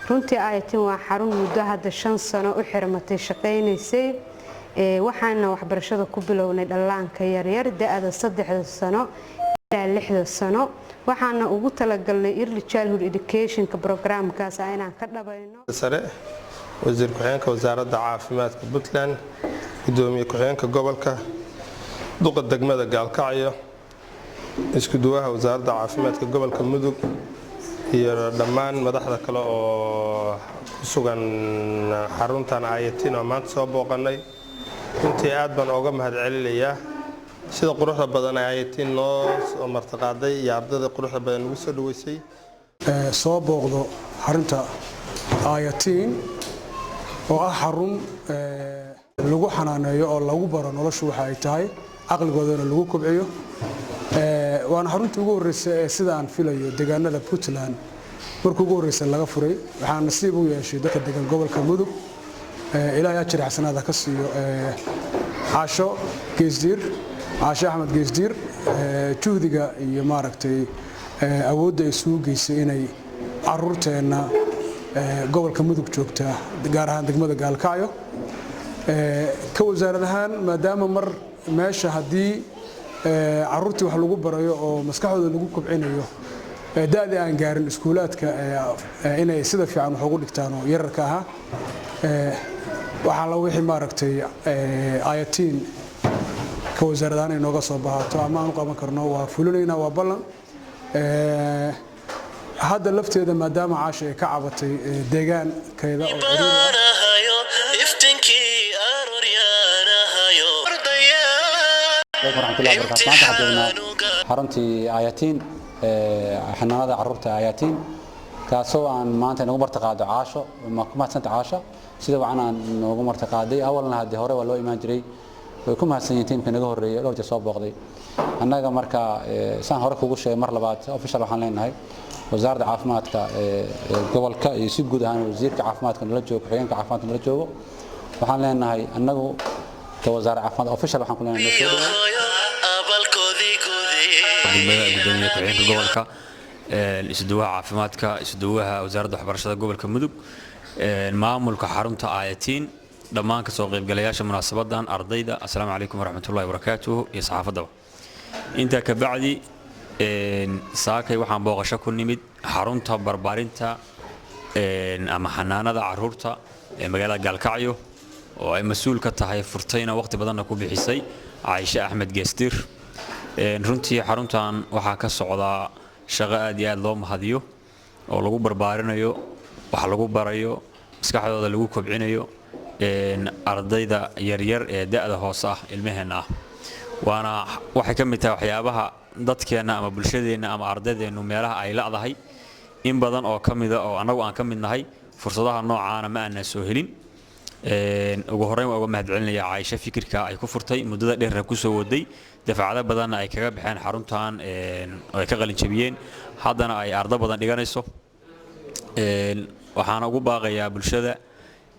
runtii ayatin waa xarun muddo hadda 5 sano u xirmatay shaqeynaysay waxaana waxbarashada ku bilownay dhallaanka yaryar da'da 3 sano ilaa 6 sano waxaana ugu talagalnay early childhood education ka programkaas inaan ka dhabayno sare wasiir ku-xigeenka wasaaradda caafimaadka Puntland gudoomiye ku-xigeenka gobolka duqa degmada Gaalkacyo isku duwaha wasaaradda caafimaadka gobolka Mudug iyo dhammaan madaxda kale oo ku sugan xaruntan ayatin oo maanta soo booqanay intii aad baan uga mahadcelinayaa sida quruxda badan ayatin noo soo martaqaaday iyo ardayda quruxda badan ugu soo dhaweysay soo booqdo xarunta ayatin oo ah xarun lagu xanaaneeyo oo lagu baro noloshu waxa ay tahay aqligoodana lagu kobciyo waan xaruntii ugu horeysay sida aan filayo deegaanada Puntland markii ugu horeysay laga furay waxaan nasiib u yeeshay dadka deegaan gobolka Mudug ilaahay ajir xasanaad ka siiyo Caasho Axmed Geesdiir juhdiga iyo maaragtay awoodda ay soo geysay inay carruurteena gobolka Mudug joogta gaar ahaan degmada Gaalkacyo ka wasaaradahan maadaama mar meesha hadii carruurtii wax lagu barayo oo maskaxdooda lagu kobcinayo daadii aan gaarin iskuulaadka inay sida fiican wax ugu dhigtaan oo yararka ah waxa la wixii maaragtay ayatin ka wasaaradahan ay nooga soo baahato ama aan qaban karno waa fulinayna waa ballan hadda lafteeda maadaama Caasha ay ka cabatay deegaankeeda oo ورحمة الله وبركاته. ما تحدثنا حرنتي آياتين حنانة عرورة آياتين كاسو عن ما أنت نقوم برتقاد عاشة ما سنت عاشة سيدا وعنا نقوم برتقادي أولنا هذه هوري والله إيمان جري ويكون هالسنتين في نجوه الرئي لو جسوا بقضي أنا جمركا سان هوري كوجو شيء مرة بعد أو في شرح لنا هاي وزارة عافمات قبل يسيب جود هان وزير كعافمات كنلجوا كحيان كعافمات كنلجوا وحنا لنا هاي أنه كوزارة عافمات أو في شرح كلنا نسوي gudoomiye ku-xigeenka gobolka isduwaha caafimaadka isduwaha wasaaradda waxbarashada gobolka Mudug maamulka xarunta ayatin dhammaan ka soo qaybgalayaasha munaasabadan ardayda assalaamu calaykum waraxmatullaahi wabarakaatuh iyo saxaafadda inta ka bacdi saakay waxaan booqasho ku nimid xarunta barbaarinta ama xanaanada carruurta ee magaalada Gaalkacyo oo ay mas'uul ka tahay furtayna waqti badan ku bixisay Caasha Axmed Geesdiir runtii xaruntan waxaa ka socda shaqo aad iyo aad loo mahadiyo oo lagu barbaarinayo wax lagu barayo maskaxdooda lagu kobcinayo ardayda yaryar ee da'da hoose ah ilmaheena ah waana waxay ka mid tahay waxyaabaha dadkeena ama bulshadeena ama ardaydeenu meelaha ay leedahay in badan oo kamid ah oo anagu aan ka mid nahay fursadaha noocaana ma aanan soo helin ugu horreyn waa uga mahadcelinayaa Caaisha fikirka ay ku furtay muddada dheer ku soo waday dafacada badan ay kaga baxeen xaruntan oo ay ka qalin jabiyeen haddana ay ardo badan dhiganayso waxaan ugu baaqayaa bulshada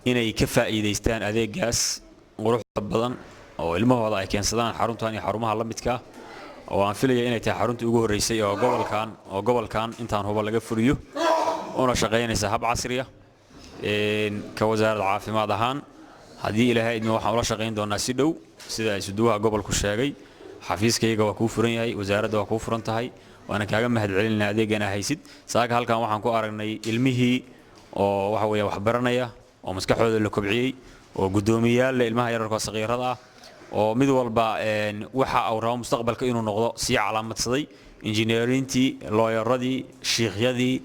inay ka faa'iideystaan adeegaas quruxda badan oo ilmahooda ay keensadaan xaruntan iyo xarumaha la midka oo aan filayo inay tahay xaruntii ugu horeysay oo gobolkan intaan huba laga fuliyo una shaqeynaysa hab casri ah ka wasaaradda caafimaad ahaan haddii ilaahay idmo waxaan ula shaqeyn doonaa si dhow sida ay suduwaha gobolku sheegay xafiiskayga waa kuu furan yahay wasaaradda waa kuu furan tahay waana kaaga mahadcelinaa adeegan haysid saaga halkan waxaan ku aragnay ilmihii oo waxa weeye wax baranaya oo maskaxdooda la kobciyay oo gudoomiyaal ilmaha yararka saqiirada ah oo mid walba waxa uu rabo mustaqbalka inuu noqdo si calaamadsaday injineerintii looyaradii shiikhyadii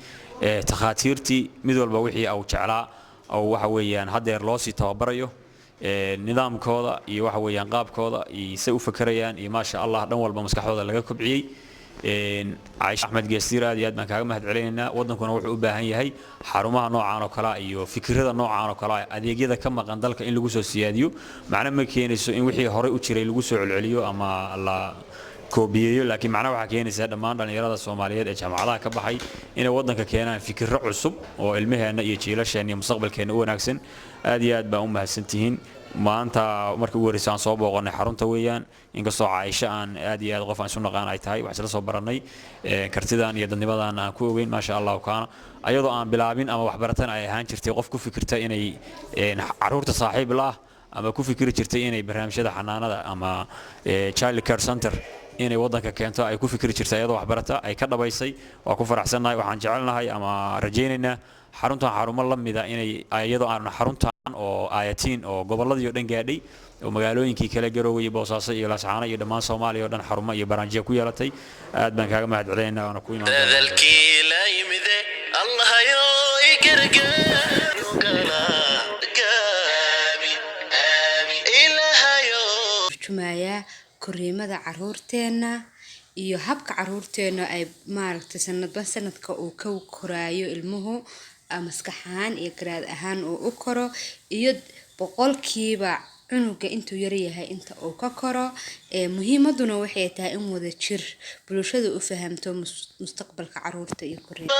takhaatiirtii mid walba wixii uu jeclaa oo waxa weeyaan hadeer loo sii tababarayo nidaamkooda iyo waxa weeyaan qaabkooda iyo say u fakarayaan iyo maasha Allah dhan walba maskaxdooda laga kobciyay Caaisha Axmed Geestiir aad iyo aad baan kaaga mahadcelinaynaa wadankuna wuxuu u baahan yahay xarumaha noocan oo kala iyo fikrada noocan oo kala adeegyada ka maqan dalka in lagu soo siyaadiyo macna ma keenayso in wixii hore u jiray lagu soo celceliyo ama la koobiyeeyo laakiin macna waxa keenaysa dhammaan dhalinyarada Soomaaliyeed ee jaamacadaha ka baxay inay wadanka keenaan fikirro cusub oo ilmaheena iyo jiilasheena iyo mustaqbalkeena u wanaagsan aad iyo aad baan u mahadsantihiin maanta markii ugu horeysay aan soo booqanay xarunta weeyaan inkastoo Caaisha aan aad iyo aad qof aan isu naqaan ay tahay wax isla soo baranay kartidan iyo dadnimadan aan ku ogeyn maasha Allah kaana ayadoo aan bilaabin ama wax baratan ay ahaan jirtay qof ku fikirta inay caruurta saaxiib la ama ku fikiri jirtay inay barnaamijyada xanaanada ama child care center inay wadanka keento ay ku fikiri jirtay ayadoo wax barata ay ka dhabaysay waa ku faraxsanahay waxaan jecelnahay ama rajaynaynaa xaruntan xarumo la mid ah inay ayadoo aan xaruntan oo aayatiin oo goboladii oo dhan gaadhay oo magaalooyinkii kala garooway Boosaaso iyo Laascaano iyo dhammaan Soomaaliya oo dhan xarumo iyo barnaamijyo ku yeelatay aad baan kaaga mahadcelinaynaa waana ku imaan dadalkii la yimid Allah ayo jumaya koriimada caruurteena iyo habka caruurteena ay maaragtay sanadka uu ka koraayo ilmuhu maskaxaan iyo garaad ahaan oo u koro iyo boqolkiiba cunuga intuu yar yahay inta uu ka koro muhiimaduna waxay tahay in wada jir bulshada u fahamto mustaqbalka caruurta iyo korriimada